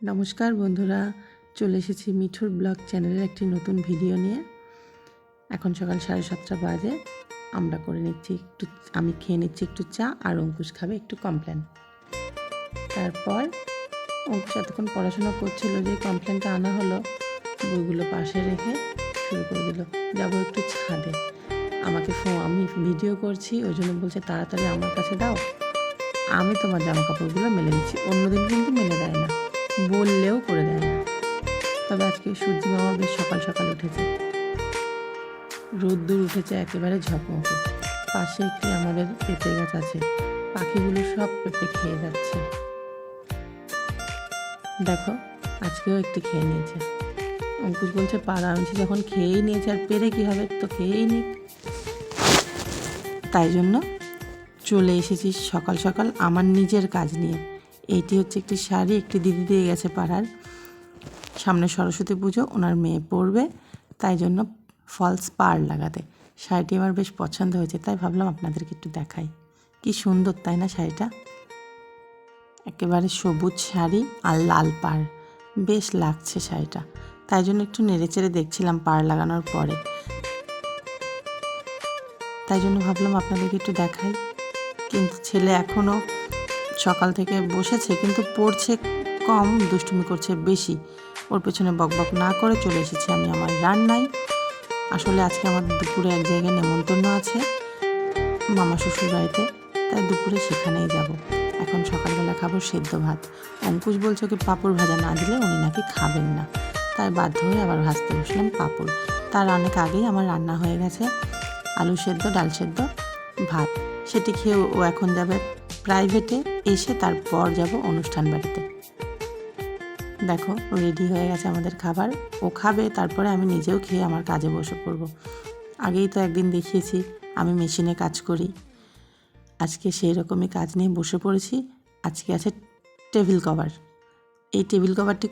নমস্কার বন্ধুরা, চলে এসেছি মিঠুর ব্লগ চ্যানেলের একটি নতুন ভিডিও নিয়ে। এখন সকাল 7:30 বাজে। আমরা করে নিচ্ছি আমি খেয়ে নিচ্ছি একটু চা, আর অঙ্কুশ খাবে একটু কমপ্লেন। তারপর অঙ্কুশ এতক্ষণ পড়াশোনা করছিল, যে কমপ্লেনটা আনা হলো বইগুলো পাশে রেখে শুরু করে দিল, যাবো একটু ছাদে। আমি ভিডিও করছি, ওই জন্য বলছে তাড়াতাড়ি আমার কাছে দাও, আমি তোমার জামা কাপড়গুলো মেলে দিচ্ছি। অন্যদিন কিন্তু মেলে দেয় না, বললেও করে দেয় না। তবে আজকে সূর্য মামা বেশ সকাল সকাল উঠেছে, রোদ্দুর উঠেছে একেবারে ঝকমকে। পাশে একটি আমাদের পেঁপে গাছ আছে, পাখিগুলো সব পেঁপে খেয়ে যাচ্ছে। দেখো, আজকেও একটি খেয়ে নিয়েছে। অঙ্কুশ বলছে পাড়া আনছি যখন খেয়েই নিয়েছে, আর পেরে কী হবে, তো খেয়েই নিক। তাই জন্য চলে এসেছি সকাল সকাল আমার নিজের কাজ নিয়ে। এইটি হচ্ছে একটি শাড়ি, একটি দিদি দিয়ে গেছে পাড়ার। সামনে সরস্বতী পুজো, ওনার মেয়ে পরবে, তাই জন্য ফলস পাড় লাগাতে। শাড়িটি আমার বেশ পছন্দ হয়েছে, তাই ভাবলাম আপনাদেরকে একটু দেখাই। কি সুন্দর তাই না শাড়িটা? একেবারে সবুজ শাড়ি আর লাল পাড়, বেশ লাগছে শাড়িটা। তাই জন্য একটু নেড়েচেড়ে দেখছিলাম পাড় লাগানোর পরে, তাই জন্য ভাবলাম আপনাদেরকে একটু দেখাই। কিন্তু ছেলে এখনও সকাল থেকে বসেছে, কিন্তু পড়ছে কম, দুষ্টুমি করছে বেশি। ওর পেছনে বকবক না করে চলে এসেছি আমি আমার রান্নায়। আসলে আজকে আমার দুপুরে এক জায়গায় নেমন্তন্ন আছে, মামা শ্বশুর বাড়িতে, তাই দুপুরে সেখানেই যাব। এখন সকালবেলা খাবো সেদ্ধ ভাত। অঙ্কুশ বলছে ওকে পাঁপড় ভাজা না দিলে উনি নাকি খাবেন না, তাই বাধ্য হয়ে আবার ভাজতে বসলাম পাঁপড়। তার অনেক আগেই আমার রান্না হয়ে গেছে, আলু সেদ্ধ, ডাল সেদ্ধ, ভাত। সেটি খেয়ে ও এখন যাবে প্রাইভেটে, এসে তারপর যাব অনুষ্ঠান বাড়িতে। দেখো, রেডি হয়ে গেছে আমাদের খাবার, ও খাবে, তারপরে আমি নিজেও খেয়ে আমার কাজে বসে পড়ব। আগেই তো একদিন দেখিয়েছি আমি মেশিনে কাজ করি, আজকে সেই রকমই কাজ নিয়ে বসে পড়েছি। আজকে আছে টেবিল কভার। এই টেবিল কভারটি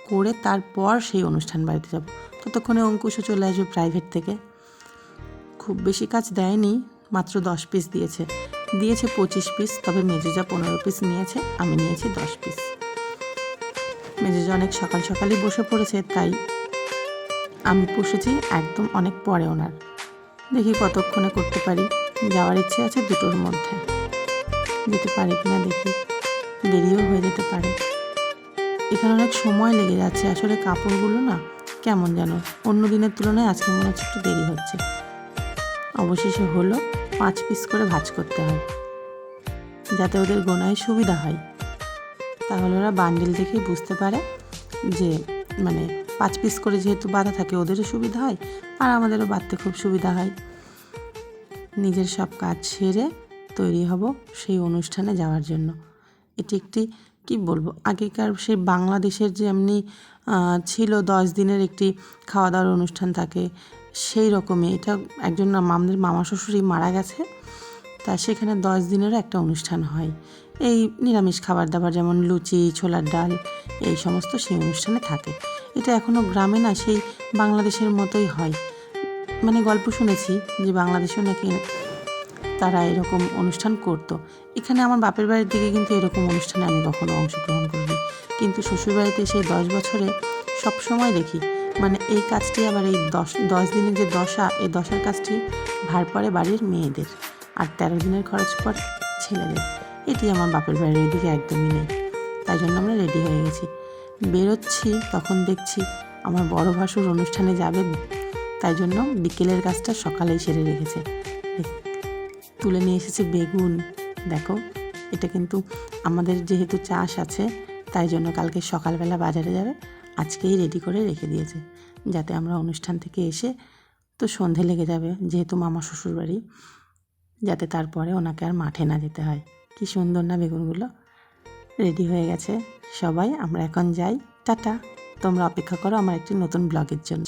করে তারপর সেই অনুষ্ঠান বাড়িতে যাব। ততক্ষণে অঙ্কুশও চলে আসবে প্রাইভেট থেকে। খুব বেশি কাজ দেয়নি, মাত্র 10 পিস দিয়েছে 25 পিস, তবে মেজুজা 15 পিস নিয়েছে, আমি নিয়েছি 10 পিস। মেজুজা অনেক সকাল সকালই বসে পড়েছে, তাই আমি বসেছি একদম অনেক পরে ওনার। দেখি কতক্ষণে করতে পারি, যাওয়ার ইচ্ছে আছে 2টোর মধ্যে, যেতে পারে কিনা দেখি, দেরিও হয়ে যেতে পারে। এখানে অনেক সময় লেগে যাচ্ছে, আসলে কাপড়গুলো না কেমন যেন অন্য দিনের তুলনায় আজকে মনে হচ্ছে একটু দেরি হচ্ছে। অবশেষে হলো, 5 পিস করে ভাঁজ করতে হয়, যাতে ওদের গোনায় সুবিধা হয়। তাহলে ওরা বান্ডিল দেখেই বুঝতে পারে যে 5 পিস করে যেহেতু বাঁধা থাকে, ওদেরও সুবিধা হয় আর আমাদেরও বাঁধতে খুব সুবিধা হয়। নিজের সব কাজ সেরে তৈরি হব সেই অনুষ্ঠানে যাওয়ার জন্য। এটি একটি কি বলবো, আগেকার সেই বাংলাদেশের যে এমনি ছিল 10 দিনের একটি খাওয়া দাওয়ার অনুষ্ঠান থাকে, সেই রকমই এটা। একজন আমাদের মামা শ্বশুরই মারা গেছে, তা সেখানে 10 দিনেরও একটা অনুষ্ঠান হয়। এই নিরামিষ খাবার দাবার, যেমন লুচি, ছোলার ডাল, এই সমস্ত সেই অনুষ্ঠানে থাকে। এটা এখনও গ্রামে না সেই বাংলাদেশের মতোই হয়। গল্প শুনেছি যে বাংলাদেশেও নাকি তারা এরকম অনুষ্ঠান করতো। এখানে আমার বাপের বাড়ির দিকে কিন্তু এরকম অনুষ্ঠানে আমি কখনো অংশগ্রহণ করিনি, কিন্তু শ্বশুরবাড়িতে সেই 10 বছরে সবসময় দেখি। এই কাজটি আবার এই 10 দিনের যে দশা, এই দশার কাজটি ভার পড়ে বাড়ির মেয়েদের, আর 13 দিনের খরচ পড়ে ছেলেদের। এটি আমার বাপের বাড়ির ওইদিকে একদমই নেই। তাই জন্য আমরা রেডি হয়ে গেছি, বেরোচ্ছি। তখন দেখছি আমার বড় ভাসুর অনুষ্ঠানে যাবে, তাই জন্য বিকেলের কাজটা সকালেই সেরে রেখেছে। তুলে নিয়ে এসেছে বেগুন। দেখো, এটা কিন্তু আমাদের যেহেতু চাষ আছে, তাই জন্য কালকে সকালবেলা বাজারে যাবে, আজকেই রেডি করে রেখে দিয়েছে, যাতে আমরা অনুষ্ঠান থেকে এসে, তো সন্ধে লেগে যাবে যেহেতু মামা শ্বশুর বাড়ি, যাতে তারপরে ওনাকে আর মাঠে না যেতে হয়। কি সুন্দর না বেগুনগুলো? রেডি হয়ে গেছে সবাই, আমরা এখন যাই। টাটা। তোমরা অপেক্ষা করো আমার একটি নতুন ব্লগের জন্য।